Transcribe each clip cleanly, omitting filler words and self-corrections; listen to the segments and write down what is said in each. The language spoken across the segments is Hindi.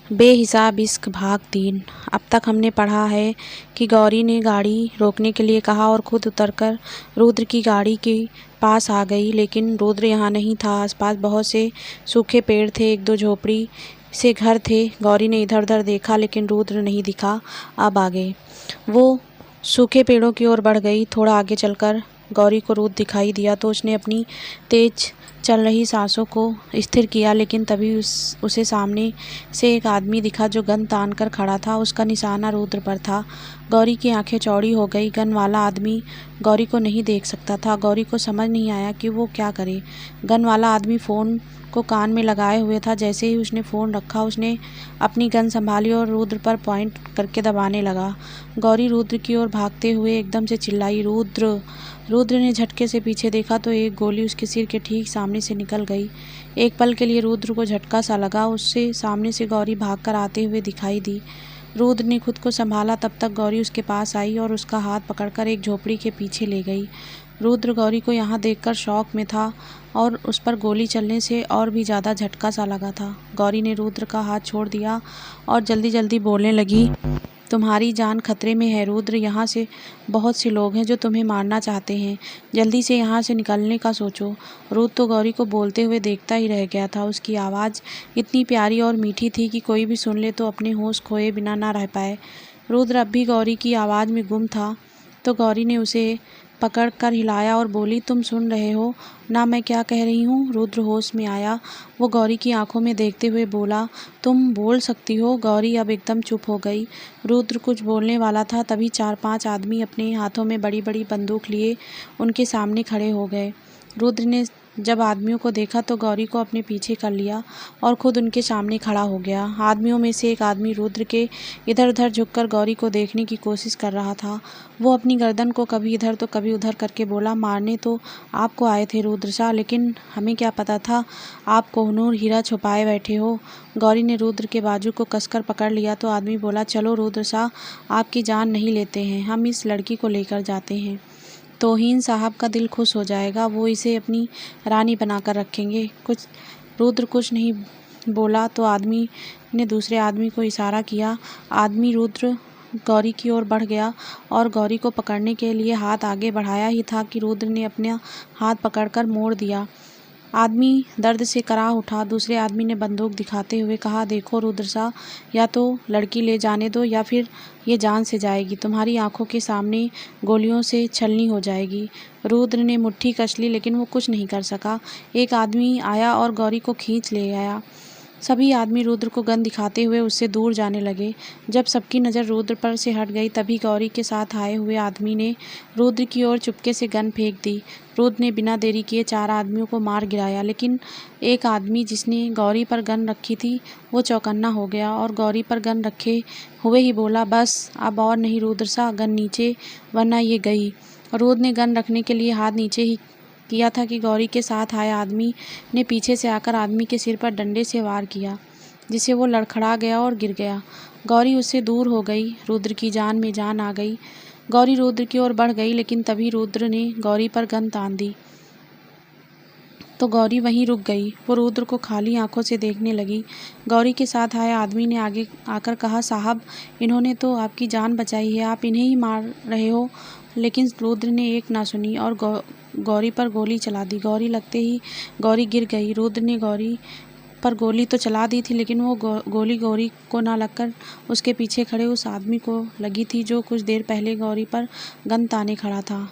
बेहिसाब इश्क भाग 3। अब तक हमने पढ़ा है कि गौरी ने गाड़ी रोकने के लिए कहा और खुद उतरकर रुद्र की गाड़ी के पास आ गई, लेकिन रुद्र यहाँ नहीं था। आसपास बहुत से सूखे पेड़ थे, एक दो झोपड़ी से घर थे। गौरी ने इधर उधर देखा लेकिन रुद्र नहीं दिखा। अब आगे वो सूखे पेड़ों की ओर बढ़ गई। थोड़ा आगे चलकर गौरी को रुद्र दिखाई दिया तो उसने अपनी तेज चल रही सांसों को स्थिर किया, लेकिन तभी उसे सामने से एक आदमी दिखा जो गन तान कर खड़ा था। उसका निशाना रुद्र पर था। गौरी की आंखें चौड़ी हो गई। गन वाला आदमी गौरी को नहीं देख सकता था। गौरी को समझ नहीं आया कि वो क्या करे। गन वाला आदमी फ़ोन को कान में लगाए हुए था। जैसे ही उसने फ़ोन रखा, उसने अपनी गन संभाली और रुद्र पर पॉइंट करके दबाने लगा। गौरी रुद्र की ओर भागते हुए एकदम से चिल्लाई, रुद्र! रुद्र ने झटके से पीछे देखा तो एक गोली उसके सिर के ठीक सामने से निकल गई। एक पल के लिए रुद्र को झटका सा लगा। उससे सामने से गौरी भागकर आते हुए दिखाई दी। रुद्र ने खुद को संभाला। तब तक गौरी उसके पास आई और उसका हाथ पकड़कर एक झोपड़ी के पीछे ले गई। रुद्र गौरी को यहाँ देखकर शॉक में था और उस पर गोली चलने से और भी ज़्यादा झटका सा लगा था। गौरी ने रुद्र का हाथ छोड़ दिया और जल्दी जल्दी बोलने लगी, तुम्हारी जान खतरे में है रुद्र। यहाँ से बहुत से लोग हैं जो तुम्हें मारना चाहते हैं। जल्दी से यहाँ से निकलने का सोचो। रुद्र तो गौरी को बोलते हुए देखता ही रह गया था। उसकी आवाज़ इतनी प्यारी और मीठी थी कि कोई भी सुन ले तो अपने होश खोए बिना ना रह पाए। रुद्र अब भी गौरी की आवाज़ में गुम था तो गौरी ने उसे पकड़ कर हिलाया और बोली, तुम सुन रहे हो ना मैं क्या कह रही हूँ? रुद्र होश में आया। वो गौरी की आंखों में देखते हुए बोला, तुम बोल सकती हो। गौरी अब एकदम चुप हो गई। रुद्र कुछ बोलने वाला था, तभी 4-5 आदमी अपने हाथों में बड़ी बड़ी बंदूक लिए उनके सामने खड़े हो गए। रुद्र ने जब आदमियों को देखा तो गौरी को अपने पीछे कर लिया और खुद उनके सामने खड़ा हो गया। आदमियों में से एक आदमी रुद्र के इधर उधर झुककर गौरी को देखने की कोशिश कर रहा था। वो अपनी गर्दन को कभी इधर तो कभी उधर करके बोला, मारने तो आपको आए थे रुद्र शाह, लेकिन हमें क्या पता था आप कोहिनूर हीरा छुपाए बैठे हो। गौरी ने रुद्र के बाजू को कसकर पकड़ लिया तो आदमी बोला, चलो रुद्र शाह, आपकी जान नहीं लेते हैं, हम इस लड़की को लेकर जाते हैं। तौहीन साहब का दिल खुश हो जाएगा, वो इसे अपनी रानी बनाकर रखेंगे। रुद्र कुछ नहीं बोला तो आदमी ने दूसरे आदमी को इशारा किया। आदमी रुद्र गौरी की ओर बढ़ गया और गौरी को पकड़ने के लिए हाथ आगे बढ़ाया ही था कि रुद्र ने अपना हाथ पकड़कर मोड़ दिया। आदमी दर्द से कराह उठा। दूसरे आदमी ने बंदूक दिखाते हुए कहा, देखो रुद्र शाह, या तो लड़की ले जाने दो या फिर ये जान से जाएगी। तुम्हारी आंखों के सामने गोलियों से छलनी हो जाएगी। रुद्र ने मुट्ठी कस ली लेकिन वो कुछ नहीं कर सका। एक आदमी आया और गौरी को खींच ले आया। सभी आदमी रुद्र को गन दिखाते हुए उससे दूर जाने लगे। जब सबकी नज़र रुद्र पर से हट गई तभी गौरी के साथ आए हुए आदमी ने रुद्र की ओर चुपके से गन फेंक दी। रुद्र ने बिना देरी किए 4 आदमियों को मार गिराया, लेकिन एक आदमी जिसने गौरी पर गन रखी थी वो चौकन्ना हो गया और गौरी पर गन रखे हुए ही बोला, बस अब और नहीं रुद्र शाह, गन नीचे वरना ये गई। रुद्र ने गन रखने के लिए हाथ नीचे ही किया था कि गौरी के साथ आए आदमी ने पीछे से आकर आदमी के सिर पर डंडे से वार किया, जिससे वो लड़खड़ा गया और गिर गया। गौरी उससे दूर हो गई। रुद्र की जान में जान आ गई। गौरी रुद्र की ओर बढ़ गई, लेकिन तभी रुद्र ने गौरी पर गन तान दी तो गौरी वहीं रुक गई। वो रुद्र को खाली आंखों से देखने लगी। गौरी के साथ आए आदमी ने आगे आकर कहा, साहब, इन्होंने तो आपकी जान बचाई है, आप इन्हें ही मार रहे हो। लेकिन रुद्र ने एक ना सुनी और गौरी पर गोली चला दी। गौरी लगते ही गौरी गिर गई। रुद्र ने गौरी पर गोली तो चला दी थी, लेकिन वो गोली गौरी को ना लगकर उसके पीछे खड़े उस आदमी को लगी थी जो कुछ देर पहले गौरी पर गन ताने खड़ा था।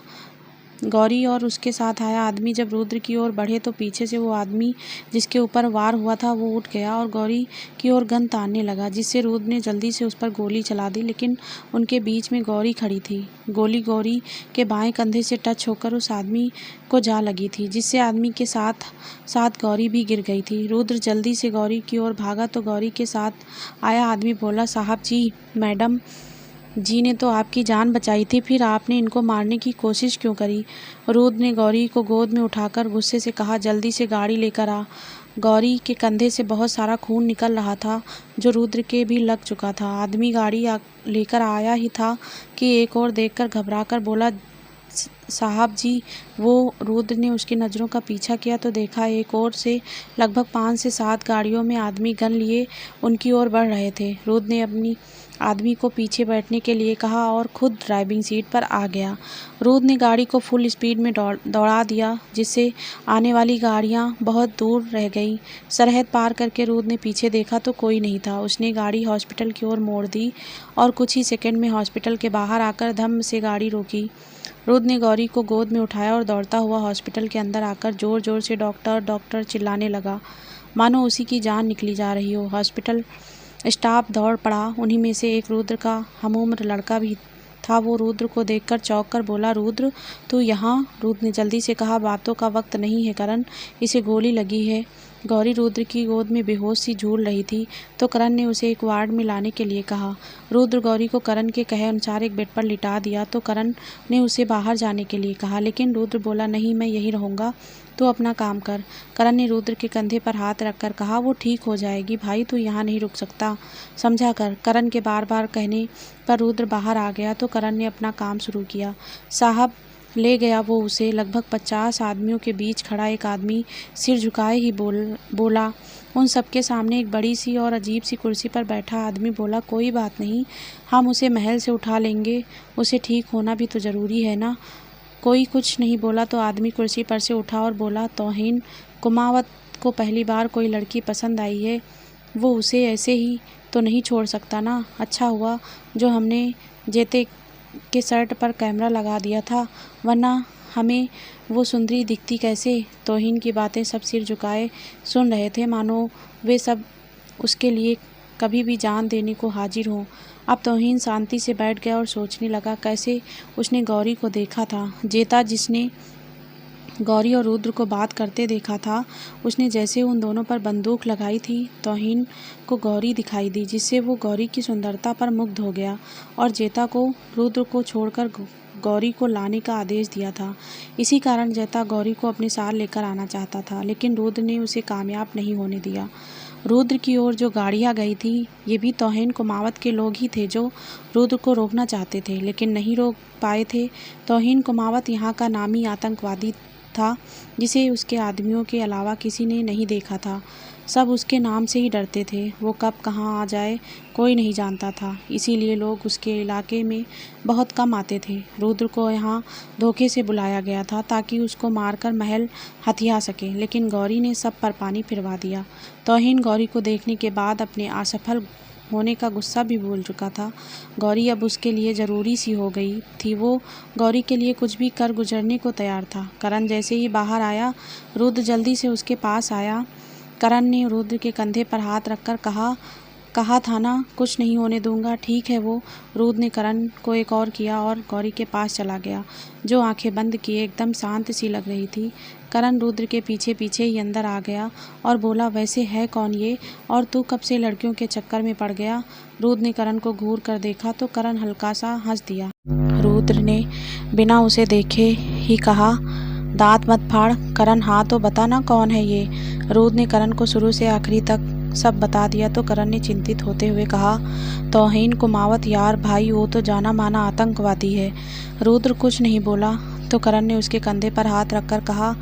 गौरी और उसके साथ आया आदमी जब रुद्र की ओर बढ़े तो पीछे से वो आदमी जिसके ऊपर वार हुआ था वो उठ गया और गौरी की ओर गन तानने लगा, जिससे रुद्र ने जल्दी से उस पर गोली चला दी, लेकिन उनके बीच में गौरी खड़ी थी। गोली गौरी के बाएं कंधे से टच होकर उस आदमी को जा लगी थी, जिससे आदमी के साथ साथ गौरी भी गिर गई थी। रुद्र जल्दी से गौरी की ओर भागा तो गौरी के साथ आया आदमी बोला, साहब जी, मैडम जी ने तो आपकी जान बचाई थी, फिर आपने इनको मारने की कोशिश क्यों करी? रुद्र ने गौरी को गोद में उठाकर गुस्से से कहा, जल्दी से गाड़ी लेकर आ। गौरी के कंधे से बहुत सारा खून निकल रहा था जो रुद्र के भी लग चुका था। आदमी गाड़ी लेकर आया ही था कि एक और देखकर घबराकर बोला, साहब जी। वो रुद्र ने उसकी नज़रों का पीछा किया तो देखा एक ओर से लगभग 5 से 7 गाड़ियों में आदमी गन लिए उनकी ओर बढ़ रहे थे। रुद्र ने अपनी आदमी को पीछे बैठने के लिए कहा और खुद ड्राइविंग सीट पर आ गया। रुद्र ने गाड़ी को फुल स्पीड में दौड़ा दिया, जिससे आने वाली गाड़ियां बहुत दूर रह गईं। सरहद पार करके रुद्र ने पीछे देखा तो कोई नहीं था। उसने गाड़ी हॉस्पिटल की ओर मोड़ दी और कुछ ही सेकंड में हॉस्पिटल के बाहर आकर धम्म से गाड़ी रोकी। रुद्र ने गौरी को गोद में उठाया और दौड़ता हुआ हॉस्पिटल के अंदर आकर जोर जोर से डॉक्टर डॉक्टर चिल्लाने लगा, मानो उसी की जान निकली जा रही हो। हॉस्पिटल स्टाफ दौड़ पड़ा। उन्हीं में से एक रुद्र का हमउम्र लड़का भी था। वो रुद्र को देखकर चौंक कर बोला, रुद्र तू यहाँ? रुद्र ने जल्दी से कहा, बातों का वक्त नहीं है करण, इसे गोली लगी है। गौरी रुद्र की गोद में बेहोश सी झूल रही थी तो करण ने उसे एक वार्ड में लाने के लिए कहा। रुद्र गौरी को करण के कहे अनुसार एक बेड पर लिटा दिया तो करण ने उसे बाहर जाने के लिए कहा, लेकिन रुद्र बोला, नहीं मैं यहीं रहूँगा, तू अपना काम कर। करण ने रुद्र के कंधे पर हाथ रखकर कहा, वो ठीक हो जाएगी भाई, तू यहाँ नहीं रुक सकता, समझा कर। करण के बार बार कहने पर रुद्र बाहर आ गया तो करण ने अपना काम शुरू किया। साहब ले गया वो उसे। लगभग 50 आदमियों के बीच खड़ा एक आदमी सिर झुकाए ही बोला। उन सबके सामने एक बड़ी सी और अजीब सी कुर्सी पर बैठा आदमी बोला, कोई बात नहीं, हम उसे महल से उठा लेंगे, उसे ठीक होना भी तो ज़रूरी है ना। कोई कुछ नहीं बोला तो आदमी कुर्सी पर से उठा और बोला, तौहीन कुमावत को पहली बार कोई लड़की पसंद आई है, वो उसे ऐसे ही तो नहीं छोड़ सकता ना। अच्छा हुआ जो हमने जेते के शर्ट पर कैमरा लगा दिया था, वरना हमें वो सुंदरी दिखती कैसे। तौहीन की बातें सब सिर झुकाए सुन रहे थे, मानो वे सब उसके लिए कभी भी जान देने को हाजिर हों। अब तौहीन शांति से बैठ गया और सोचने लगा कैसे उसने गौरी को देखा था। जेता जिसने गौरी और रुद्र को बात करते देखा था, उसने जैसे उन दोनों पर बंदूक लगाई थी, तौहीन को गौरी दिखाई दी, जिससे वो गौरी की सुंदरता पर मुग्ध हो गया और जेता को रुद्र को छोड़कर गौरी को लाने का आदेश दिया था। इसी कारण जेता गौरी को अपने साथ लेकर आना चाहता था, लेकिन रुद्र ने उसे कामयाब नहीं होने दिया। रुद्र की ओर जो गाड़ियाँ गई थी, ये भी तौहीन कुमावत के लोग ही थे जो रुद्र को रोकना चाहते थे, लेकिन नहीं रोक पाए थे। तौहीन कुमावत यहाँ का नामी आतंकवादी था, जिसे उसके आदमियों के अलावा किसी ने नहीं देखा था। सब उसके नाम से ही डरते थे। वो कब कहाँ आ जाए कोई नहीं जानता था, इसीलिए लोग उसके इलाके में बहुत कम आते थे। रुद्र को यहाँ धोखे से बुलाया गया था ताकि उसको मारकर महल हथिया सके, लेकिन गौरी ने सब पर पानी फिरवा दिया। तौहीन गौरी को देखने के बाद अपने असफल होने का गुस्सा भी भूल चुका था। गौरी अब उसके लिए ज़रूरी सी हो गई थी। वो गौरी के लिए कुछ भी कर गुजरने को तैयार था। करण जैसे ही बाहर आया, रुद्र जल्दी से उसके पास आया। करण ने रुद्र के कंधे पर हाथ रखकर कहा था ना, कुछ नहीं होने दूंगा, ठीक है वो। रुद्र ने करण को एक और किया और गौरी के पास चला गया, जो आंखें बंद किए एकदम शांत सी लग रही थी। करण रुद्र के पीछे पीछे ही अंदर आ गया और बोला, वैसे है कौन ये, और तू कब से लड़कियों के चक्कर में पड़ गया। रुद्र ने करण को घूर कर देखा तो करण हल्का सा हंस दिया। रुद्र ने बिना उसे देखे ही कहा, दांत मत फाड़। करण, हाँ तो बता ना कौन है ये। रुद्र ने करण को शुरू से आखिरी तक सब बता दिया तो करण ने चिंतित होते हुए कहा, तौहीन कुमावत यार भाई, वो तो जाना माना आतंकवादी है। रुद्र कुछ नहीं बोला तो करण ने उसके कंधे पर हाथ रखकर कहा,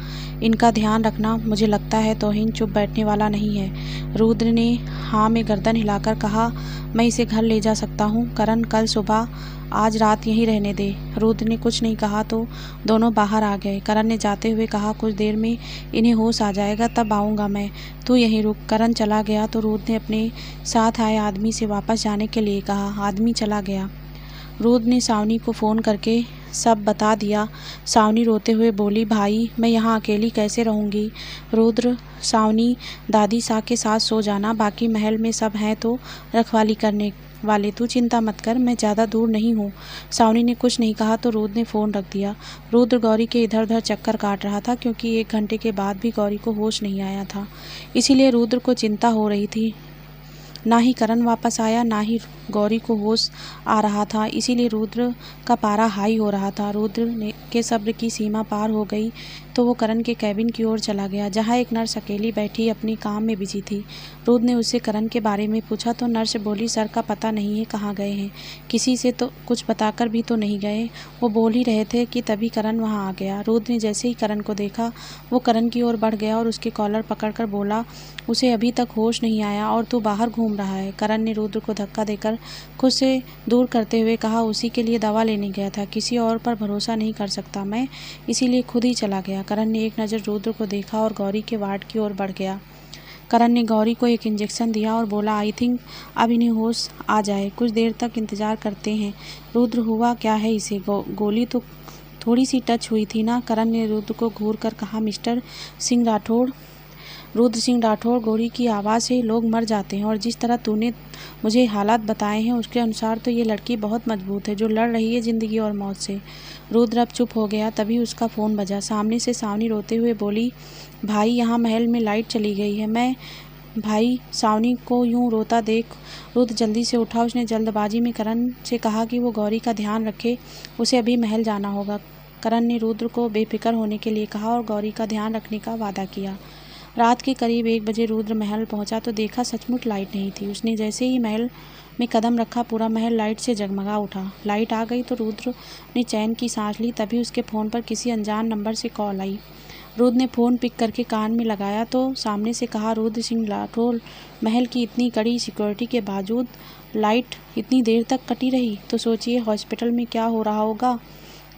इनका ध्यान रखना, मुझे लगता है तौहीन चुप बैठने वाला नहीं है। रुद्र ने हाँ में गर्दन हिलाकर कहा, मैं इसे घर ले जा सकता हूँ। करण, कल सुबह, आज रात यहीं रहने दे। रुद्र ने कुछ नहीं कहा तो दोनों बाहर आ गए। करण ने जाते हुए कहा, कुछ देर में इन्हें होश आ जाएगा, तब आऊँगा मैं, तू यहीं रुक। करण चला गया तो रुद्र ने अपने साथ आए आदमी से वापस जाने के लिए कहा। आदमी चला गया। रुद्र ने सावनी को फ़ोन करके सब बता दिया। सावनी रोते हुए बोली, भाई मैं यहाँ अकेली कैसे रहूँगी। रुद्र, सावनी, दादी सा के साथ सो जाना, बाकी महल में सब हैं तो रखवाली करने वाले, तू चिंता मत कर, मैं ज़्यादा दूर नहीं हूँ। सावनी ने कुछ नहीं कहा तो रुद्र ने फ़ोन रख दिया। रुद्र गौरी के इधर उधर चक्कर काट रहा था, क्योंकि 1 घंटे के बाद भी गौरी को होश नहीं आया था। इसीलिए रुद्र को चिंता हो रही थी। ना ही करण वापस आया, ना ही गौरी को होश आ रहा था, इसीलिए रुद्र का पारा हाई हो रहा था। रुद्र के सब्र की सीमा पार हो गई तो वो करण के कैबिन की ओर चला गया, जहाँ एक नर्स अकेली बैठी अपनी काम में बिजी थी। रुद्र ने उससे करण के बारे में पूछा तो नर्स बोली, सर का पता नहीं है कहाँ गए हैं, किसी से तो कुछ बताकर भी तो नहीं गए। वो बोल ही रहे थे कि तभी करण वहाँ आ गया। रुद्र ने जैसे ही करण को देखा वो करण की ओर बढ़ गया और उसके कॉलर पकड़कर बोला, उसे अभी तक होश नहीं आया और तू बाहर घूम रहा है। करण ने रुद्र को धक्का देकर खुद से दूर करते हुए कहा, उसी के लिए दवा लेने गया था, किसी और पर भरोसा नहीं कर सकता मैं, इसीलिए खुद ही चला गया। करण ने एक नज़र रुद्र को देखा और गौरी के वार्ड की ओर बढ़ गया। करण ने गौरी को एक इंजेक्शन दिया और बोला, आई थिंक अब इन्हें होश आ जाए, कुछ देर तक इंतज़ार करते हैं। रुद्र, हुआ क्या है इसे? गोली तो थोड़ी सी टच हुई थी ना? करण ने रुद्र को घूर कर कहा, मिस्टर सिंह राठौड़, रुद्र सिंह राठौड़, गौरी की आवाज़ से लोग मर जाते हैं और जिस तरह तूने मुझे हालात बताए हैं उसके अनुसार तो ये लड़की बहुत मजबूत है, जो लड़ रही है ज़िंदगी और मौत से। रुद्र अब चुप हो गया। तभी उसका फ़ोन बजा। सामने से सावनी रोते हुए बोली, भाई यहाँ महल में लाइट चली गई है। मैं भाई सावनी को यूं रोता देख रुद्र जल्दी से उठा। उसने जल्दबाजी में करण से कहा कि वो गौरी का ध्यान रखे, उसे अभी महल जाना होगा। करण ने रुद्र को बेफिक्र होने के लिए कहा और गौरी का ध्यान रखने का वादा किया। रात के करीब 1 बजे रुद्र महल पहुंचा तो देखा सचमुच लाइट नहीं थी। उसने जैसे ही महल में कदम रखा पूरा महल लाइट से जगमगा उठा। लाइट आ गई तो रुद्र ने चैन की सांस ली। तभी उसके फ़ोन पर किसी अनजान नंबर से कॉल आई। रुद्र ने फ़ोन पिक करके कान में लगाया तो सामने से कहा, रुद्र सिंह राठौड़, महल की इतनी कड़ी सिक्योरिटी के बावजूद लाइट इतनी देर तक कटी रही, तो सोचिए हॉस्पिटल में क्या हो रहा होगा।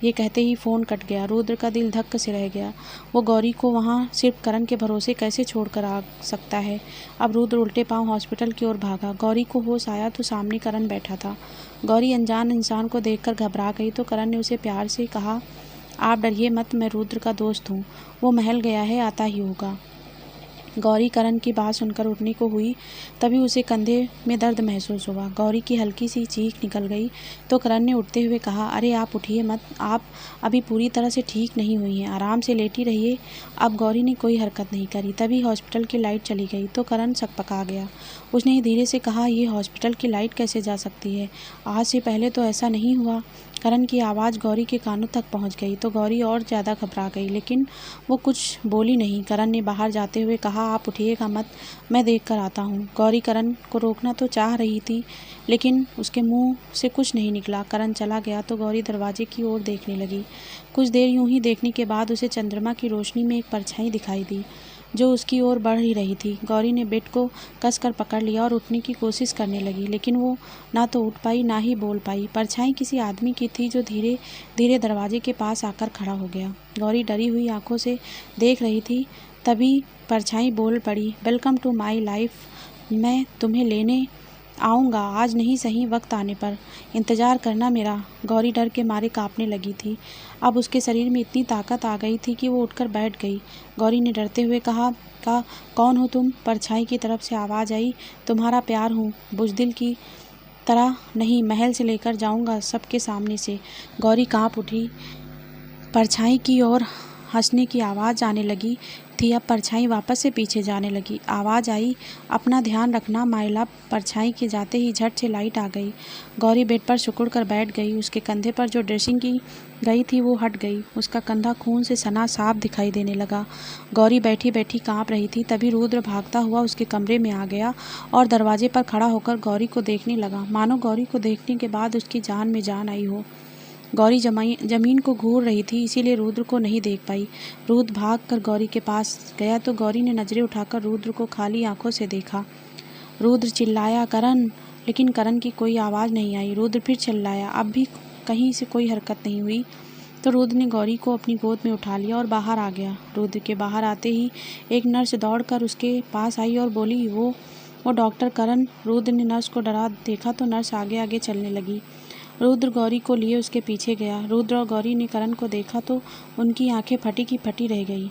ये कहते ही फ़ोन कट गया। रुद्र का दिल धक्क से रह गया। वो गौरी को वहाँ सिर्फ करण के भरोसे कैसे छोड़कर आ सकता है। अब रुद्र उल्टे पांव हॉस्पिटल की ओर भागा। गौरी को होश आया तो सामने करण बैठा था। गौरी अनजान इंसान को देखकर घबरा गई तो करण ने उसे प्यार से कहा, आप डरिए मत, मैं रुद्र का दोस्त हूँ, वो महल गया है, आता ही होगा। गौरी करण की बात सुनकर उठने को हुई, तभी उसे कंधे में दर्द महसूस हुआ। गौरी की हल्की सी चीख निकल गई तो करण ने उठते हुए कहा, अरे आप उठिए मत, आप अभी पूरी तरह से ठीक नहीं हुई हैं, आराम से लेटी रहिए। अब गौरी ने कोई हरकत नहीं करी। तभी हॉस्पिटल की लाइट चली गई तो करण सकपका गया। उसने धीरे से कहा, ये हॉस्पिटल की लाइट कैसे जा सकती है? आज से पहले तो ऐसा नहीं हुआ। करण की आवाज़ गौरी के कानों तक पहुंच गई तो गौरी और ज़्यादा घबरा गई, लेकिन वो कुछ बोली नहीं। करण ने बाहर जाते हुए कहा, आप उठिएगा मत, मैं देख कर आता हूँ। गौरी करण को रोकना तो चाह रही थी, लेकिन उसके मुंह से कुछ नहीं निकला। करण चला गया तो गौरी दरवाजे की ओर देखने लगी। कुछ देर यूं ही देखने के बाद उसे चंद्रमा की रोशनी में एक परछाई दिखाई दी जो उसकी ओर बढ़ ही रही थी। गौरी ने बेड को कसकर पकड़ लिया और उठने की कोशिश करने लगी, लेकिन वो ना तो उठ पाई ना ही बोल पाई। परछाई किसी आदमी की थी जो धीरे धीरे दरवाजे के पास आकर खड़ा हो गया। गौरी डरी हुई आंखों से देख रही थी। तभी परछाई बोल पड़ी, वेलकम टू माई लाइफ, मैं तुम्हें लेने आऊँगा, आज नहीं सही वक्त आने पर, इंतज़ार करना मेरा। गौरी डर के मारे कांपने लगी थी। अब उसके शरीर में इतनी ताकत आ गई थी कि वो उठकर बैठ गई। गौरी ने डरते हुए कहा, कौन हो तुम? परछाई की तरफ से आवाज़ आई, तुम्हारा प्यार हूँ, बुज़दिल की तरह नहीं, महल से लेकर जाऊँगा सबके सामने से। गौरी काँप उठी। परछाई की ओर हंसने की आवाज़ आने लगी थी। अब परछाई वापस से पीछे जाने लगी। आवाज़ आई, अपना ध्यान रखना माय लव। परछाई के जाते ही झट से लाइट आ गई। गौरी बेड पर सिकुड़ कर बैठ गई। उसके कंधे पर जो ड्रेसिंग की गई थी वो हट गई। उसका कंधा खून से सना साफ दिखाई देने लगा। गौरी बैठी बैठी काँप रही थी। तभी रुद्र भागता हुआ उसके कमरे में आ गया और दरवाजे पर खड़ा होकर गौरी को देखने लगा, मानो गौरी को देखने के बाद उसकी जान में जान आई हो। गौरी जमीन को घूर रही थी, इसीलिए रुद्र को नहीं देख पाई। रुद्र भागकर गौरी के पास गया तो गौरी ने नज़रें उठाकर रुद्र को खाली आंखों से देखा। रुद्र चिल्लाया, करण, लेकिन करण की कोई आवाज़ नहीं आई। रुद्र फिर चिल्लाया, अब भी कहीं से कोई हरकत नहीं हुई। तो रुद्र ने गौरी को अपनी गोद में उठा लिया और बाहर आ गया। रुद्र के बाहर आते ही एक नर्स दौड़कर उसके पास आई और बोली, वो डॉक्टर करण। रुद्र ने नर्स को डरा देखा तो नर्स आगे आगे चलने लगी। रुद्र गौरी को लिए उसके पीछे गया। रुद्र और गौरी ने करण को देखा तो उनकी आंखें फटी की फटी रह गई।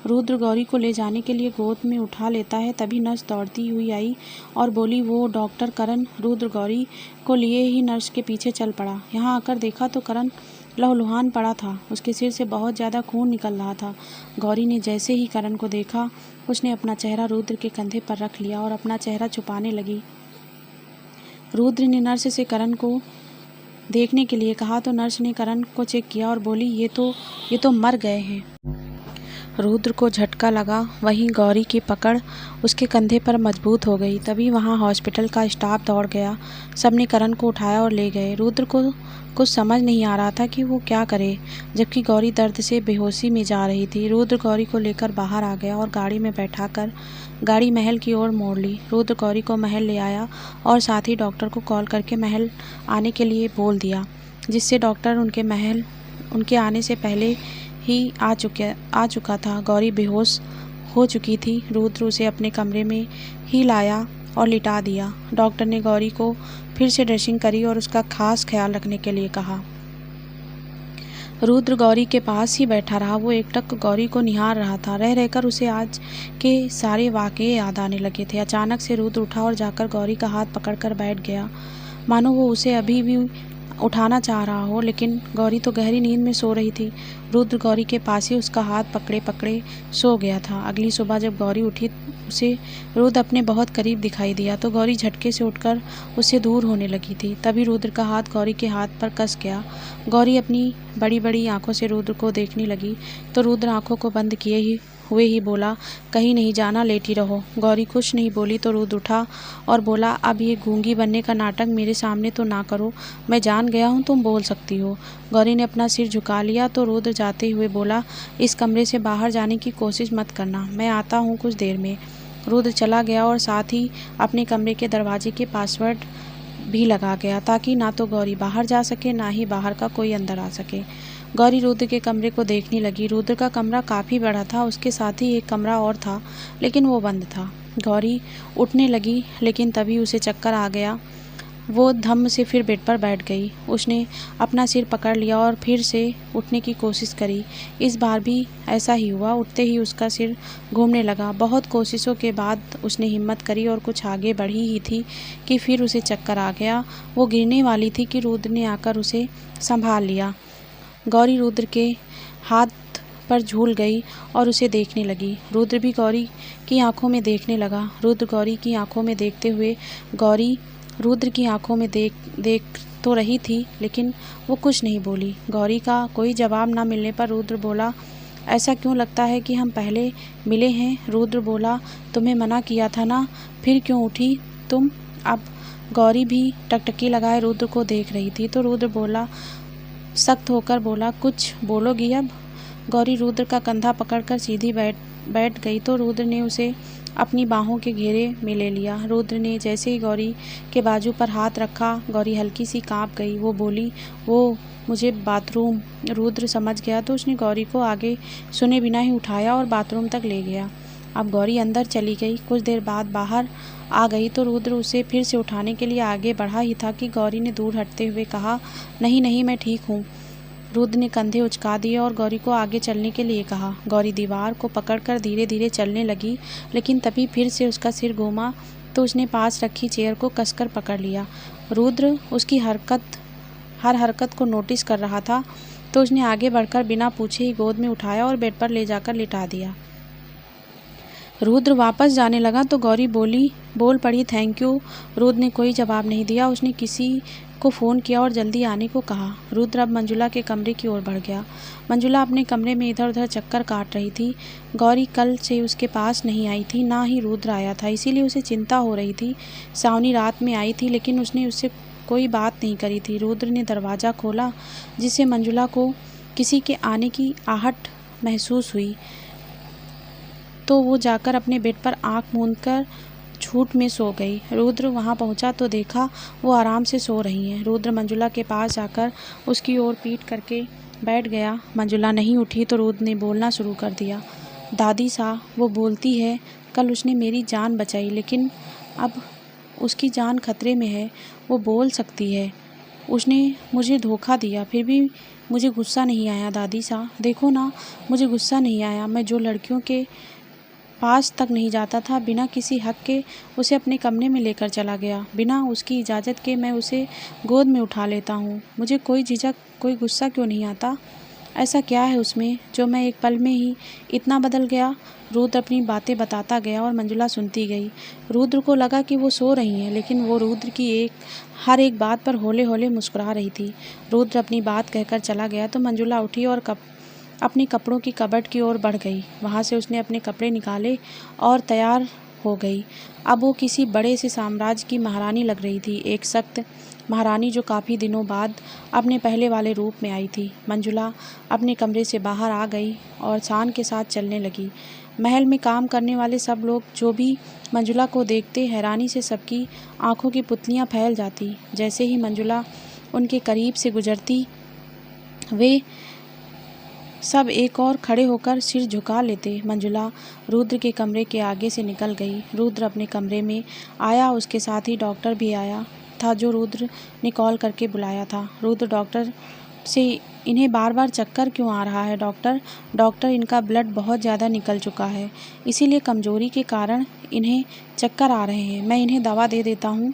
रुद्र गौरी को ले जाने के लिए गोद में उठा लेता है, तभी नर्स दौड़ती हुई आई और बोली, वो डॉक्टर करण। रुद्र गौरी को लिए ही नर्स के पीछे चल पड़ा। यहाँ आकर देखा तो करण लहूलुहान पड़ा था। उसके सिर से बहुत ज़्यादा खून निकल रहा था। गौरी ने जैसे ही करण को देखा, उसने अपना चेहरा रुद्र के कंधे पर रख लिया और अपना चेहरा छुपाने लगी। रुद्र ने नर्स से करण को देखने के लिए कहा तो नर्स ने करण को चेक किया और बोली, ये तो मर गए हैं। रुद्र को झटका लगा। वहीं गौरी की पकड़ उसके कंधे पर मजबूत हो गई। तभी वहां हॉस्पिटल का स्टाफ दौड़ गया। सबने करण को उठाया और ले गए। रुद्र को कुछ समझ नहीं आ रहा था कि वो क्या करे, जबकि गौरी दर्द से बेहोशी में जा रही थी। रुद्र गौरी को लेकर बाहर आ गया और गाड़ी में बैठाकर गाड़ी महल की ओर मोड़ ली। रुद्र गौरी को महल ले आया और साथ ही डॉक्टर को कॉल करके महल आने के लिए बोल दिया, जिससे डॉक्टर उनके आने से पहले ही आ चुका था। गौरी बेहोश हो चुकी थी। रुद्र उसे अपने कमरे में ही लाया और लिटा दिया। डॉक्टर ने गौरी को फिर से ड्रेसिंग करी और उसका खास ख्याल रखने के लिए कहा। रुद्र गौरी के पास ही बैठा रहा। वो एकटक गौरी को निहार रहा था। रह रहकर उसे आज के सारे वाक़ये याद आने लगे थे। अचानक से रुद्र उठा और जाकर गौरी का हाथ पकड़कर बैठ गया, मानो वो उसे अभी भी उठाना चाह रहा हो, लेकिन गौरी तो गहरी नींद में सो रही थी। रुद्र गौरी के पास ही उसका हाथ पकड़े पकड़े सो गया था। अगली सुबह जब गौरी उठी, उसे रुद्र अपने बहुत करीब दिखाई दिया तो गौरी झटके से उठकर उससे दूर होने लगी थी। तभी रुद्र का हाथ गौरी के हाथ पर कस गया। गौरी अपनी बड़ी बड़ी आंखों से रुद्र को देखने लगी तो रुद्र आंखों को बंद किए हुए ही बोला, कहीं नहीं जाना, लेटी रहो। गौरी कुछ नहीं बोली तो रुद्र उठा और बोला, अब ये गूंगी बनने का नाटक मेरे सामने तो ना करो, मैं जान गया हूँ तुम बोल सकती हो। गौरी ने अपना सिर झुका लिया तो रुद्र जाते हुए बोला, इस कमरे से बाहर जाने की कोशिश मत करना, मैं आता हूँ कुछ देर में। रुद्र चला गया और साथ ही अपने कमरे के दरवाजे के पासवर्ड भी लगा गया, ताकि ना तो गौरी बाहर जा सके ना ही बाहर का कोई अंदर आ सके। गौरी रुद्र के कमरे को देखने लगी। रुद्र का कमरा काफ़ी बड़ा था। उसके साथ ही एक कमरा और था, लेकिन वो बंद था। गौरी उठने लगी, लेकिन तभी उसे चक्कर आ गया। वो धम्म से फिर बेड पर बैठ गई। उसने अपना सिर पकड़ लिया और फिर से उठने की कोशिश करी। इस बार भी ऐसा ही हुआ। उठते ही उसका सिर घूमने लगा। बहुत कोशिशों के बाद उसने हिम्मत करी और कुछ आगे बढ़ी ही थी कि फिर उसे चक्कर आ गया। वो गिरने वाली थी कि रुद्र ने आकर उसे संभाल लिया। गौरी रुद्र के हाथ पर झूल गई और उसे देखने लगी। रुद्र भी गौरी की आंखों में देखने लगा। रुद्र गौरी की आंखों में देखते हुए गौरी रुद्र की आंखों में देख तो रही थी, लेकिन वो कुछ नहीं बोली। गौरी का कोई जवाब ना मिलने पर रुद्र बोला, ऐसा क्यों लगता है कि हम पहले मिले हैं? रुद्र बोला, तुम्हें मना किया था ना, फिर क्यों उठी तुम? अब गौरी भी टकटकी लगाए रुद्र को देख रही थी तो रुद्र बोला, सख्त होकर बोला, कुछ बोलोगी अब? गौरी रुद्र का कंधा पकड़कर सीधी बैठ गई तो रुद्र ने उसे अपनी बाहों के घेरे में ले लिया। रुद्र ने जैसे ही गौरी के बाजू पर हाथ रखा, गौरी हल्की सी कांप गई। वो बोली, वो मुझे बाथरूम। रुद्र समझ गया तो उसने गौरी को आगे सुने बिना ही उठाया और बाथरूम तक ले गया। अब गौरी अंदर चली गई। कुछ देर बाद बाहर आ गई तो रुद्र उसे फिर से उठाने के लिए आगे बढ़ा ही था कि गौरी ने दूर हटते हुए कहा, नहीं नहीं, मैं ठीक हूँ। रुद्र ने कंधे उचका दिए और गौरी को आगे चलने के लिए कहा। गौरी दीवार को पकड़कर धीरे धीरे चलने लगी, लेकिन तभी फिर से उसका सिर घूमा तो उसने पास रखी चेयर को कसकर पकड़ लिया। रुद्र उसकी हर हरकत को नोटिस कर रहा था तो उसने आगे बढ़कर बिना पूछे ही गोद में उठाया और बेड पर ले जाकर लिटा दिया। रुद्र वापस जाने लगा तो गौरी बोल पड़ी, थैंक यू। रुद्र ने कोई जवाब नहीं दिया। उसने किसी को फ़ोन किया और जल्दी आने को कहा। रुद्र अब मंजुला के कमरे की ओर बढ़ गया। मंजुला अपने कमरे में इधर उधर चक्कर काट रही थी। गौरी कल से उसके पास नहीं आई थी, ना ही रुद्र आया था, इसीलिए उसे चिंता हो रही थी। सावनी रात में आई थी, लेकिन उसने उससे कोई बात नहीं करी थी। रुद्र ने दरवाज़ा खोला, जिससे मंजुला को किसी के आने की आहट महसूस हुई, तो वो जाकर अपने बेड पर आंख मूंदकर झूठ में सो गई। रुद्र वहां पहुंचा तो देखा वो आराम से सो रही हैं। रुद्र मंजुला के पास जाकर उसकी ओर पीठ करके बैठ गया। मंजुला नहीं उठी तो रुद्र ने बोलना शुरू कर दिया, दादी सा, वो बोलती है, कल उसने मेरी जान बचाई, लेकिन अब उसकी जान खतरे में है। वो बोल सकती है, उसने मुझे धोखा दिया, फिर भी मुझे गुस्सा नहीं आया। दादी सा, देखो ना, मुझे गुस्सा नहीं आया। मैं जो लड़कियों के पास तक नहीं जाता था, बिना किसी हक के उसे अपने कमरे में लेकर चला गया। बिना उसकी इजाज़त के मैं उसे गोद में उठा लेता हूँ। मुझे कोई झिझक, कोई गुस्सा क्यों नहीं आता? ऐसा क्या है उसमें जो मैं एक पल में ही इतना बदल गया? रुद्र अपनी बातें बताता गया और मंजुला सुनती गई। रुद्र को लगा कि वो सो रही हैं, लेकिन वो रुद्र की हर एक बात पर हौले हौले मुस्कुरा रही थी। रुद्र अपनी बात कहकर चला गया तो मंजुला उठी और अपने कपड़ों की कबर्ड की ओर बढ़ गई। वहाँ से उसने अपने कपड़े निकाले और तैयार हो गई। अब वो किसी बड़े से साम्राज्य की महारानी लग रही थी, एक सख्त महारानी जो काफ़ी दिनों बाद अपने पहले वाले रूप में आई थी। मंजुला अपने कमरे से बाहर आ गई और शान के साथ चलने लगी। महल में काम करने वाले सब लोग जो भी मंजुला को देखते, हैरानी से सबकी आंखों की पुतलियां फैल जाती। जैसे ही मंजुला उनके करीब से गुजरती, वे सब एक और खड़े होकर सिर झुका लेते। मंजुला रुद्र के कमरे के आगे से निकल गई। रुद्र अपने कमरे में आया, उसके साथ ही डॉक्टर भी आया था जो रुद्र ने कॉल करके बुलाया था। रुद्र डॉक्टर से, इन्हें बार बार चक्कर क्यों आ रहा है डॉक्टर? डॉक्टर, इनका ब्लड बहुत ज़्यादा निकल चुका है, इसीलिए कमज़ोरी के कारण इन्हें चक्कर आ रहे हैं। मैं इन्हें दवा दे देता हूँ,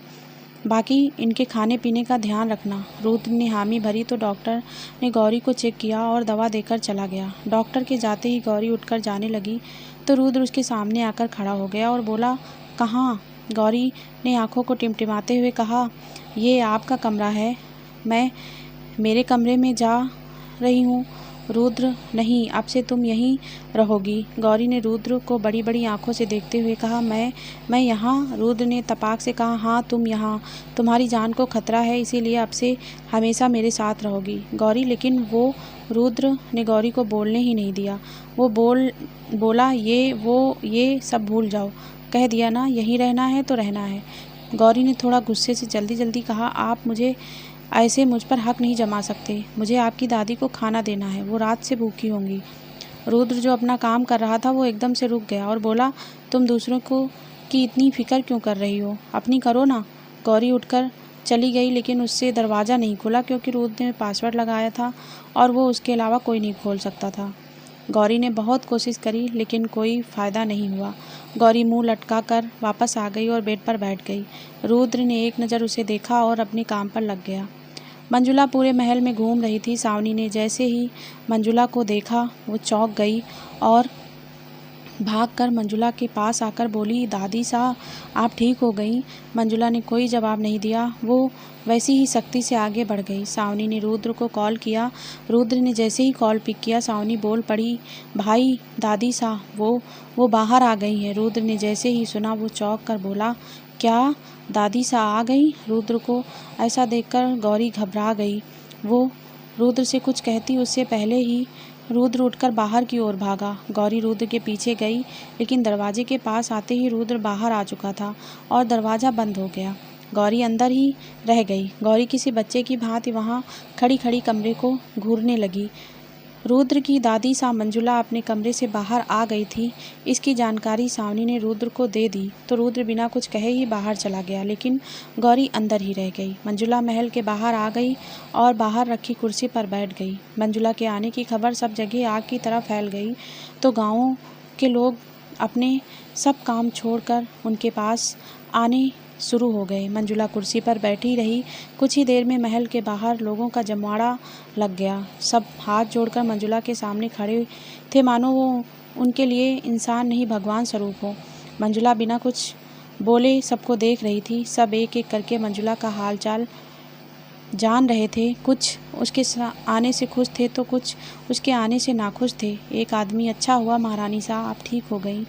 बाकी इनके खाने पीने का ध्यान रखना। रुद्र ने हामी भरी तो डॉक्टर ने गौरी को चेक किया और दवा देकर चला गया। डॉक्टर के जाते ही गौरी उठकर जाने लगी तो रुद्र उसके सामने आकर खड़ा हो गया और बोला, कहाँ? गौरी ने आंखों को टिमटिमाते हुए कहा, ये आपका कमरा है, मैं मेरे कमरे में जा रही हूँ। रुद्र, नहीं, अब से तुम यहीं रहोगी। गौरी ने रुद्र को बड़ी बड़ी आंखों से देखते हुए कहा, मैं यहाँ? रुद्र ने तपाक से कहा, हाँ तुम यहाँ, तुम्हारी जान को खतरा है, इसीलिए अब से हमेशा मेरे साथ रहोगी। गौरी, लेकिन वो, रुद्र ने गौरी को बोलने ही नहीं दिया। वो बोला, ये सब भूल जाओ, कह दिया ना, यहीं रहना है तो रहना है। गौरी ने थोड़ा गुस्से से जल्दी जल्दी कहा, आप मुझे ऐसे मुझ पर हक नहीं जमा सकते, मुझे आपकी दादी को खाना देना है, वो रात से भूखी होंगी। रुद्र जो अपना काम कर रहा था वो एकदम से रुक गया और बोला, तुम दूसरों को की इतनी फिक्र क्यों कर रही हो, अपनी करो ना। गौरी उठकर चली गई, लेकिन उससे दरवाज़ा नहीं खुला क्योंकि रुद्र ने पासवर्ड लगाया था और वो उसके अलावा कोई नहीं खोल सकता था। गौरी ने बहुत कोशिश करी लेकिन कोई फ़ायदा नहीं हुआ। गौरी मुंह लटका कर वापस आ गई और बेड पर बैठ गई। रुद्र ने एक नज़र उसे देखा और अपने काम पर लग गया। मंजुला पूरे महल में घूम रही थी। सावनी ने जैसे ही मंजुला को देखा वो चौंक गई और भागकर मंजुला के पास आकर बोली, दादी साहब, आप ठीक हो गई? मंजुला ने कोई जवाब नहीं दिया, वो वैसी ही सख्ती से आगे बढ़ गई। सावनी ने रुद्र को कॉल किया। रुद्र ने जैसे ही कॉल पिक किया, सावनी बोल पड़ी, भाई, दादी साहब वो बाहर आ गई हैं। रुद्र ने जैसे ही सुना वो चौंक कर बोला, क्या दादी साहब आ गई? रुद्र को ऐसा देखकर गौरी घबरा गई। वो रुद्र से कुछ कहती उससे पहले ही रुद्र उठकर बाहर की ओर भागा। गौरी रुद्र के पीछे गई, लेकिन दरवाजे के पास आते ही रुद्र बाहर आ चुका था और दरवाज़ा बंद हो गया। गौरी अंदर ही रह गई। गौरी किसी बच्चे की भांति वहाँ खड़ी खड़ी कमरे को घूरने लगी। रुद्र की दादी सा मंजुला अपने कमरे से बाहर आ गई थी। इसकी जानकारी सावनी ने रुद्र को दे दी तो रुद्र बिना कुछ कहे ही बाहर चला गया, लेकिन गौरी अंदर ही रह गई। मंजुला महल के बाहर आ गई और बाहर रखी कुर्सी पर बैठ गई। मंजुला के आने की खबर सब जगह आग की तरह फैल गई तो गाँव के लोग अपने सब काम छोड़कर उनके पास आने शुरू हो गए। मंजुला कुर्सी पर बैठी रही। कुछ ही देर में महल के बाहर लोगों का जमवाड़ा लग गया। सब हाथ जोड़कर मंजुला के सामने खड़े थे, मानो वो उनके लिए इंसान नहीं भगवान स्वरूप हो। मंजुला बिना कुछ बोले सबको देख रही थी। सब एक एक करके मंजुला का हालचाल जान रहे थे। कुछ उसके आने से खुश थे तो कुछ उसके आने से नाखुश थे। एक आदमी, अच्छा हुआ महारानी साहब आप ठीक हो गई,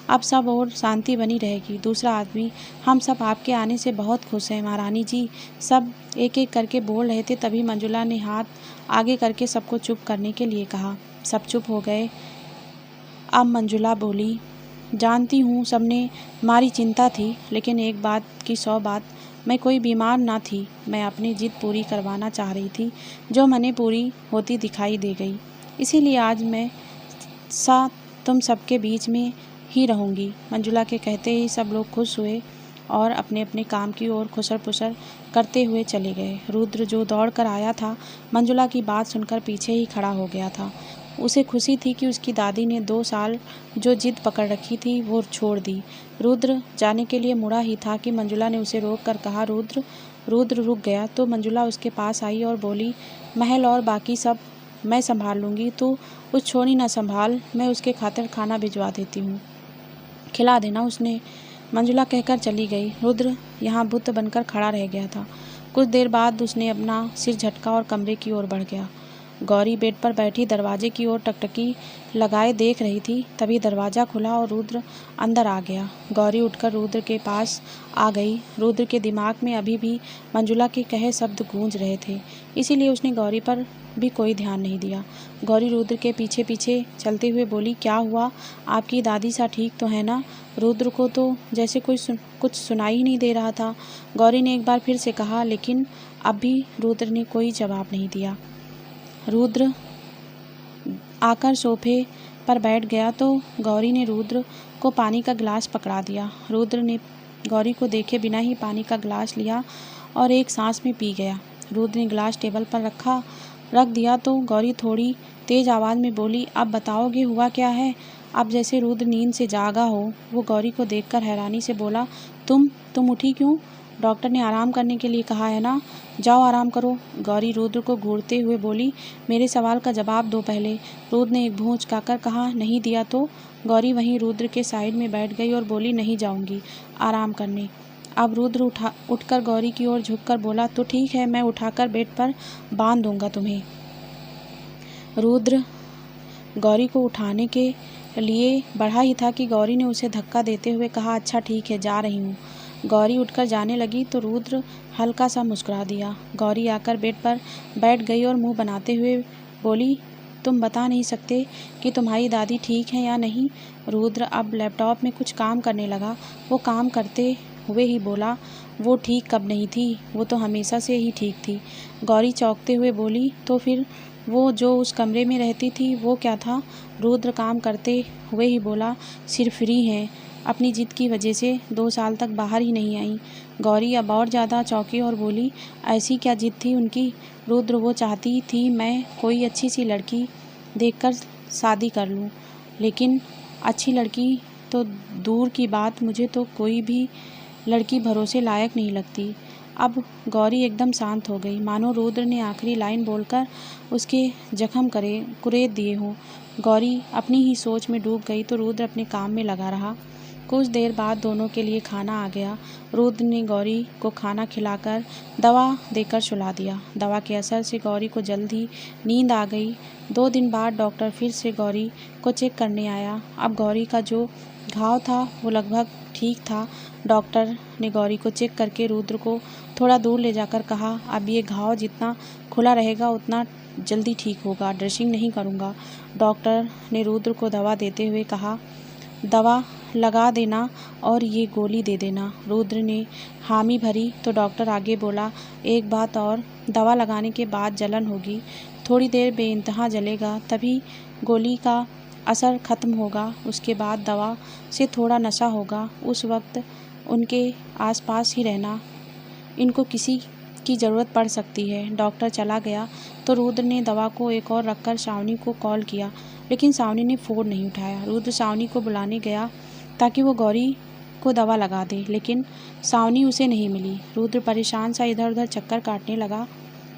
अब सब और शांति बनी रहेगी। दूसरा आदमी, हम सब आपके आने से बहुत खुश हैं महारानी जी। सब एक एक करके बोल रहे थे। तभी मंजुला ने हाथ आगे करके सबको चुप करने के लिए कहा। सब चुप हो गए। अब मंजुला बोली, जानती हूँ सबने हमारी चिंता थी, लेकिन एक बात की 100 बात, मैं कोई बीमार ना थी। मैं अपनी जिद पूरी करवाना चाह रही थी जो मैंने पूरी होती दिखाई दे गई। इसीलिए आज मैं तुम सबके बीच में ही रहूँगी। मंजुला के कहते ही सब लोग खुश हुए और अपने अपने काम की ओर खुसर पुसर करते हुए चले गए। रुद्र जो दौड़ कर आया था, मंजुला की बात सुनकर पीछे ही खड़ा हो गया था। उसे खुशी थी कि उसकी दादी ने 2 साल जो जिद पकड़ रखी थी वो छोड़ दी। रुद्र जाने के लिए मुड़ा ही था कि मंजुला ने उसे रोक कर कहा, रुद्र रुक गया तो मंजुला उसके पास आई और बोली, महल और बाकी सब मैं संभाल लूँगी, तू उस छोरी ना संभाल, मैं उसके खातिर खाना भिजवा देती हूँ, खिला देना उसने। मंजुला कहकर चली गई। रुद्र यहाँ बुत बनकर खड़ा रह गया था। कुछ देर बाद उसने अपना सिर झटका और कमरे की ओर बढ़ गया। गौरी बेड पर बैठी दरवाजे की ओर टकटकी लगाए देख रही थी। तभी दरवाज़ा खुला और रुद्र अंदर आ गया। गौरी उठकर रुद्र के पास आ गई। रुद्र के दिमाग में अभी भी मंजुला के कहे शब्द गूंज रहे थे, इसीलिए उसने गौरी पर भी कोई ध्यान नहीं दिया। गौरी रुद्र के पीछे पीछे चलते हुए बोली, क्या हुआ? आपकी दादी सा ठीक तो है ना? रुद्र को तो जैसे कुछ सुनाई ही नहीं दे रहा था। गौरी ने एक बार फिर से कहा, लेकिन अब भी रुद्र ने कोई जवाब नहीं दिया। रुद्र आकर सोफे पर बैठ गया तो गौरी ने रुद्र को पानी का गिलास पकड़ा दिया। रुद्र ने गौरी को देखे बिना ही पानी का गिलास लिया और एक सांस में पी गया। रुद्र ने गिलास टेबल पर रख दिया तो गौरी थोड़ी तेज आवाज़ में बोली, अब बताओगे हुआ क्या है? अब जैसे रुद्र नींद से जागा हो। वो गौरी को देखकर हैरानी से बोला, तुम उठी क्यों? डॉक्टर ने आराम करने के लिए कहा है ना, जाओ आराम करो। गौरी रुद्र को घूरते हुए बोली, मेरे सवाल का जवाब दो पहले। रुद्र ने एक भूं उचकाकर कहा, नहीं दिया तो? गौरी वहीं रुद्र के साइड में बैठ गई और बोली, नहीं जाऊंगी आराम करने। अब रुद्र उठकर गौरी की ओर झुककर बोला, तो ठीक है, मैं उठाकर बेड पर बांध दूंगा तुम्हें। रुद्र गौरी को उठाने के लिए बढ़ा ही था कि गौरी ने उसे धक्का देते हुए कहा, अच्छा ठीक है, जा रही हूँ। गौरी उठकर जाने लगी तो रुद्र हल्का सा मुस्कुरा दिया। गौरी आकर बेड पर बैठ गई और मुंह बनाते हुए बोली, तुम बता नहीं सकते कि तुम्हारी दादी ठीक है या नहीं? रुद्र अब लैपटॉप में कुछ काम करने लगा। वो काम करते हुए ही बोला, वो ठीक कब नहीं थी, वो तो हमेशा से ही ठीक थी। गौरी चौंकते हुए बोली, तो फिर वो जो उस कमरे में रहती थी वो क्या था? रुद्र काम करते हुए ही बोला, सिर्फ फ्री हैं, अपनी जिद की वजह से 2 साल तक बाहर ही नहीं आई। गौरी अब और ज़्यादा चौंकी और बोली, ऐसी क्या जिद थी उनकी? रुद्र, वो चाहती थी मैं कोई अच्छी सी लड़की देखकर शादी कर लूं, लेकिन अच्छी लड़की तो दूर की बात, मुझे तो कोई भी लड़की भरोसे लायक नहीं लगती। अब गौरी एकदम शांत हो गई, मानो रुद्र ने आखिरी लाइन बोलकर उसके जख्म कुरेद दिए हों। गौरी अपनी ही सोच में डूब गई तो रुद्र अपने काम में लगा रहा। कुछ देर बाद दोनों के लिए खाना आ गया। रुद्र ने गौरी को खाना खिलाकर दवा देकर सुला दिया। दवा के असर से गौरी को जल्द ही नींद आ गई। 2 दिन बाद डॉक्टर फिर से गौरी को चेक करने आया। अब गौरी का जो घाव था वो लगभग ठीक था। डॉक्टर ने गौरी को चेक करके रुद्र को थोड़ा दूर ले जाकर कहा, अब ये घाव जितना खुला रहेगा उतना जल्दी ठीक होगा, ड्रेसिंग नहीं करूँगा। डॉक्टर ने रुद्र को दवा देते हुए कहा, दवा लगा देना और ये गोली दे देना। रुद्र ने हामी भरी तो डॉक्टर आगे बोला, एक बात और, दवा लगाने के बाद जलन होगी, थोड़ी देर बेइंतहा जलेगा, तभी गोली का असर ख़त्म होगा। उसके बाद दवा से थोड़ा नशा होगा, उस वक्त उनके आसपास ही रहना, इनको किसी की ज़रूरत पड़ सकती है। डॉक्टर चला गया तो रुद्र ने दवा को एक और रखकर सावनी को कॉल किया, लेकिन सावनी ने फ़ोन नहीं उठाया। रुद्र सावनी को बुलाने गया ताकि वो गौरी को दवा लगा दे, लेकिन सावनी उसे नहीं मिली। रुद्र परेशान सा इधर उधर चक्कर काटने लगा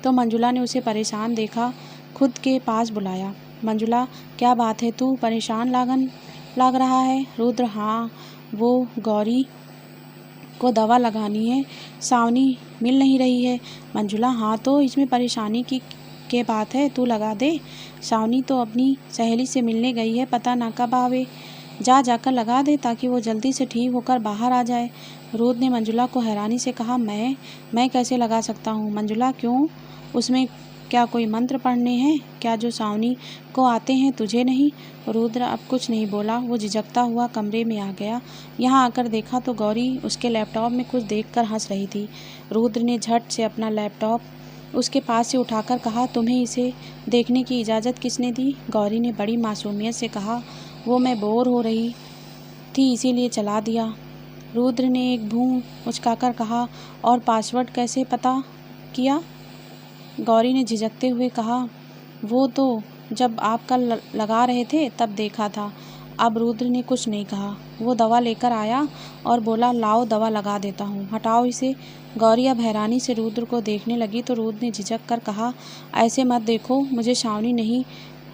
तो मंजुला ने उसे परेशान देखा, खुद के पास बुलाया। मंजुला, क्या बात है, तू परेशान लग रहा है? रुद्र, हाँ, वो गौरी को दवा लगानी है, सावनी मिल नहीं रही है। मंजुला, हाँ तो इसमें परेशानी की बात है, तू लगा दे। सावनी तो अपनी सहेली से मिलने गई है, पता ना कब आवे, जाकर लगा दे ताकि वो जल्दी से ठीक होकर बाहर आ जाए। रुद्र ने मंजुला को हैरानी से कहा, मैं कैसे लगा सकता हूँ? मंजुला, क्यों? उसमें क्या कोई मंत्र पढ़ने हैं क्या जो सावनी को आते हैं, तुझे नहीं? रुद्र अब कुछ नहीं बोला। वो झिझकता हुआ कमरे में आ गया। यहाँ आकर देखा तो गौरी उसके लैपटॉप में कुछ देखकर हंस रही थी। रुद्र ने झट से अपना लैपटॉप उसके पास से उठाकर कहा, तुम्हें इसे देखने की इजाज़त किसने दी? गौरी ने बड़ी मासूमियत से कहा, वो मैं बोर हो रही थी इसीलिए चला दिया। रुद्र ने एक भूं उचकाकर कहा, और पासवर्ड कैसे पता किया? गौरी ने झिझकते हुए कहा, वो तो जब आप कल लगा रहे थे तब देखा था। अब रुद्र ने कुछ नहीं कहा। वो दवा लेकर आया और बोला, लाओ दवा लगा देता हूँ, हटाओ इसे। गौरी अब हैरानी से रुद्र को देखने लगी तो रुद्र ने झिझक कर कहा, ऐसे मत देखो, मुझे सावनी नहीं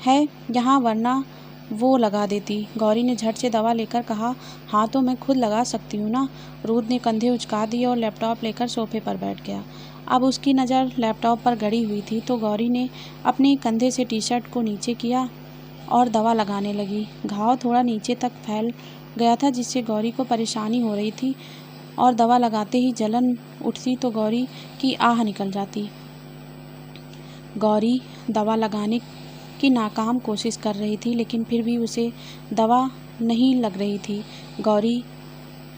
है यहाँ, वरना वो लगा देती। गौरी ने झट से दवा लेकर कहा, हाँ तो मैं खुद लगा सकती हूँ ना। रुद्र ने कंधे उचका दिए और लैपटॉप लेकर सोफे पर बैठ गया। अब उसकी नज़र लैपटॉप पर गड़ी हुई थी तो गौरी ने अपने कंधे से टी शर्ट को नीचे किया और दवा लगाने लगी। घाव थोड़ा नीचे तक फैल गया था जिससे गौरी को परेशानी हो रही थी और दवा लगाते ही जलन उठती तो गौरी की आह निकल जाती। गौरी दवा लगाने की नाकाम कोशिश कर रही थी लेकिन फिर भी उसे दवा नहीं लग रही थी। गौरी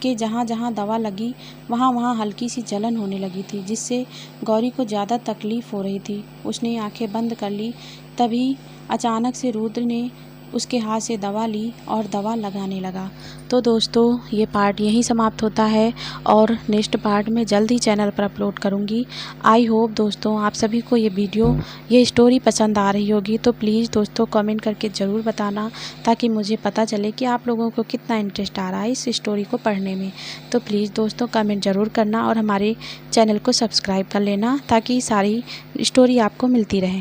के जहाँ जहाँ दवा लगी वहाँ वहाँ हल्की सी जलन होने लगी थी जिससे गौरी को ज़्यादा तकलीफ़ हो रही थी। उसने आंखें बंद कर ली। तभी अचानक से रुद्र ने उसके हाथ से दवा ली और दवा लगाने लगा। तो दोस्तों ये पार्ट यहीं समाप्त होता है और नेक्स्ट पार्ट में जल्द ही चैनल पर अपलोड करूँगी। आई होप दोस्तों आप सभी को ये स्टोरी पसंद आ रही होगी। तो प्लीज़ दोस्तों कमेंट करके ज़रूर बताना ताकि मुझे पता चले कि आप लोगों को कितना इंटरेस्ट आ रहा है इस स्टोरी को पढ़ने में। तो प्लीज़ दोस्तों कमेंट ज़रूर करना और हमारे चैनल को सब्सक्राइब कर लेना ताकि सारी स्टोरी आपको मिलती रहे।